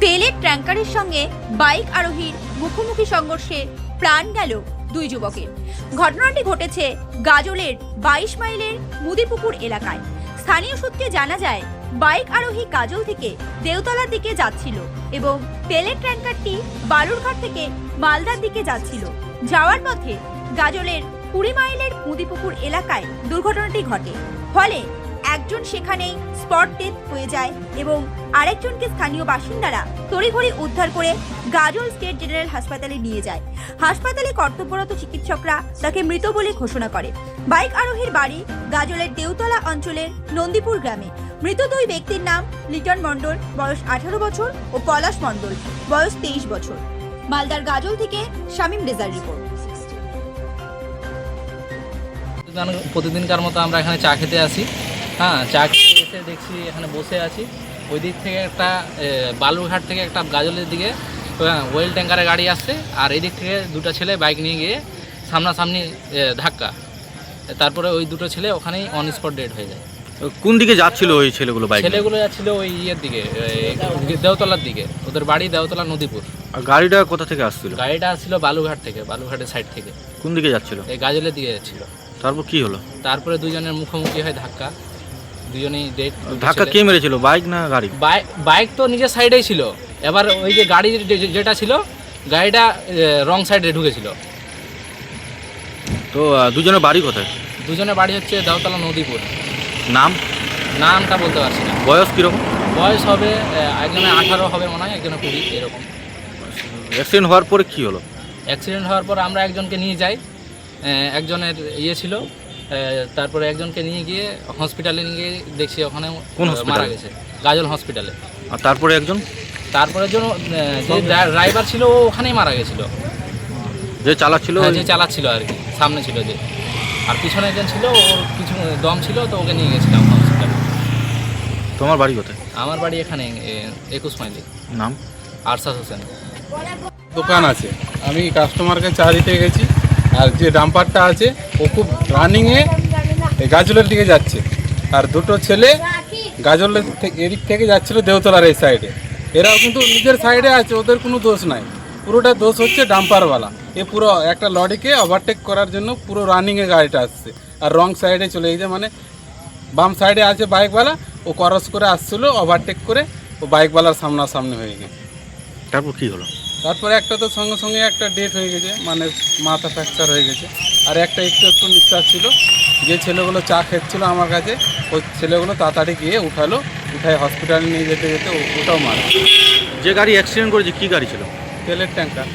তেলের ট্যাঙ্কারের সঙ্গে বাইক আরোহীর মুখোমুখি সংঘর্ষে প্রাণ গেল দুই যুবকের। ঘটনাটি ঘটেছে গাজলের 22 মাইলের মুদিপুকুর এলাকায়। স্থানীয় সূত্রে জানা যায়, বাইক আরোহী গাজল থেকে দেওতলার দিকে যাচ্ছিল এবং তেলের ট্যাঙ্কারটি বালুরঘাট থেকে মালদার দিকে যাচ্ছিল। যাওয়ার পথে গাজলের 20 মাইলের মুদিপুকুর এলাকায় দুর্ঘটনাটি ঘটে। ফলে একজন সেখানেই স্পট ডেথ হয়ে যায় এবং আরেকজনকে স্থানীয় বাসিন্দারা তড়িঘড়ি উদ্ধার করে গাজল স্টেট জেনারেল হাসপাতালে নিয়ে যায়। হাসপাতালে কর্তব্যরত চিকিৎসকরা তাকে মৃত বলে ঘোষণা করে। বাইক আরোহীর বাড়ি গাজলের দেওতলা অঞ্চলের নন্দীপুর গ্রামে। মৃত দুই ব্যক্তির নাম লিটন মণ্ডল, বয়স 18 বছর, ও পলাশ মণ্ডল, বয়স 23 বছর। মালদার গাজল থেকে শামীম রেজার রিপোর্ট। প্রতিদিনকার মতো আমরা এখানে চা খেতে আসি। হ্যাঁ, চা খেতে এসে দেখছি এখানে বসে আছি। ওই দিক থেকে একটা বালুরঘাট থেকে একটা গাজলের দিকে ওয়েল ট্যাঙ্কারের গাড়ি আসছে, আর এই দিক থেকে দুটো ছেলে বাইক নিয়ে গিয়ে সামনাসামনি ধাক্কা। তারপরে ওই দুটো ছেলে ওখানেই অন স্পট ডেড হয়ে যায়। কোন দিকে যাচ্ছিল ওই ছেলেগুলো? ছেলেগুলো যাচ্ছিল ওই ইয়ের দিকে, দেওতলার দিকে। ওদের বাড়ি দেওতলা নদীপুর। আর গাড়িটা কোথা থেকে আসছিল? গাড়িটা আসছিল বালুরঘাট থেকে, বালুরঘাটের সাইড থেকে। কোন দিকে যাচ্ছিল? এই গাজলের দিকে যাচ্ছিল। তারপর কি হলো? তারপরে দুজনের মুখোমুখি হয় ধাক্কা, দুজনেই ডেড। ধাক্কা কে মেরেছিল, বাইক না গাড়ি? বাইক তো নিজের সাইডেই ছিল, এবার ওই যে গাড়ি যেটা ছিল গাড়িটা রং সাইডে ঢুকেছিল। তো দুজনের বাড়ি কোথায়? দুজনের বাড়ি হচ্ছে দেওতলা নদীপুর। নামটা বলতে পারছি না। বয়স কীরকম? বয়স হবে একজনের 18 হবে মনে হয়, একজনের 20 এরকম। অ্যাক্সিডেন্ট হওয়ার পরে কি হলো? অ্যাক্সিডেন্ট হওয়ার পর আমরা একজনকে নিয়ে যাই, একজনের ইয়ে ছিল। তারপরে একজনকে নিয়ে গিয়ে হসপিটালে নিয়ে গিয়ে দেখছি ওখানে মারা গেছে, গাজল হসপিটালে। আর তারপরে একজন? তারপরে যে ড্রাইভার ছিল ও ওখানেই মারা গেছিল। যে চালাচ্ছিল? যে চালাচ্ছিল আর কি, সামনে ছিল যে। আর পিছনে একজন ছিল, ওর কিছু দম ছিল, তো ওকে নিয়ে গেছিলাম হসপিটালে। তোমার বাড়ি কোথায়? আমার বাড়ি এখানে 21 মাইলে। নাম? আরশাদ হোসেন। দোকান আছে, আমি কাস্টমারকে চা দিতে গেছি, আর যে ডাম্পারটা আছে ও খুব রানিংয়ে গাজলের দিকে যাচ্ছে, আর দুটো ছেলে গাজলের এদিক থেকে যাচ্ছিল দেওতলার এই সাইডে। এরাও কিন্তু নিজের সাইডে আছে, ওদের কোনো দোষ নাই। পুরোটা দোষ হচ্ছে ডাম্পারওয়ালা। এ পুরো একটা লরিকে ওভারটেক করার জন্য পুরো রানিংয়ে গাড়িটা আসছে, আর রং সাইডে চলে গেছে। মানে বাম সাইডে আছে বাইকওয়ালা, ও ক্রস করে আসছিল, ওভারটেক করে ও বাইকওয়ালার সামনাসামনি হয়ে গেছে। তারপর কি হলো? তারপরে একটা তো সঙ্গে সঙ্গে একটা ডেথ হয়ে গেছে, মানে মাথা ফ্র্যাকচার হয়ে গেছে। আর একটা একটু নিঃশ্বাস ছিল। যে ছেলেগুলো চা খেচ্ছিল আমার কাছে, ওই ছেলেগুলো তাড়াতাড়ি গিয়ে উঠায় হসপিটালে নিয়ে যেতে যেতে ওটাও মারা। যে গাড়ি অ্যাক্সিডেন্ট করেছে কি গাড়ি ছিল? তেলের ট্যাঙ্কার।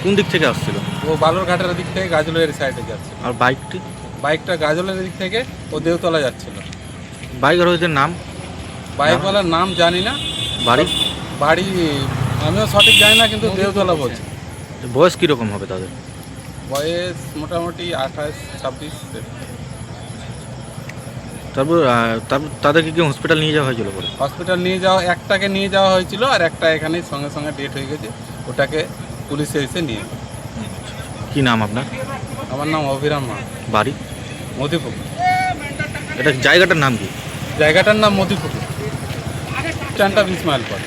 কোন দিক থেকে আসছিল? ও বালুরঘাটের দিক থেকে গাজলের সাইডে যাচ্ছে। আর বাইকটি? বাইকটা গাজলের দিক থেকে ও দেওতলা যাচ্ছিল। বাইক আরোহীদের নাম? বাইকওয়ালার নাম জানি না। বাড়ি আমিও সঠিক জানি না, কিন্তু দেওতলা বলছে। বয়স কীরকম হবে তাদের? বয়স মোটামুটি 28-26। তারপর তাদেরকে কি হসপিটাল নিয়ে যাওয়া হয়েছিল? পরে হসপিটাল একটাকে নিয়ে যাওয়া হয়েছিল, আর একটা এখানেই সঙ্গে সঙ্গে ডেট হয়ে গেছে। ওটাকে পুলিশে এসে নিয়ে। কি নাম আপনার? আমার নাম অভিরাম মা। বাড়ি? মতিপুকুর। এটা জায়গাটার নাম কি? জায়গাটার নাম মতিপুকুর, স্ট্যান্ডটা 20 মাইল পর।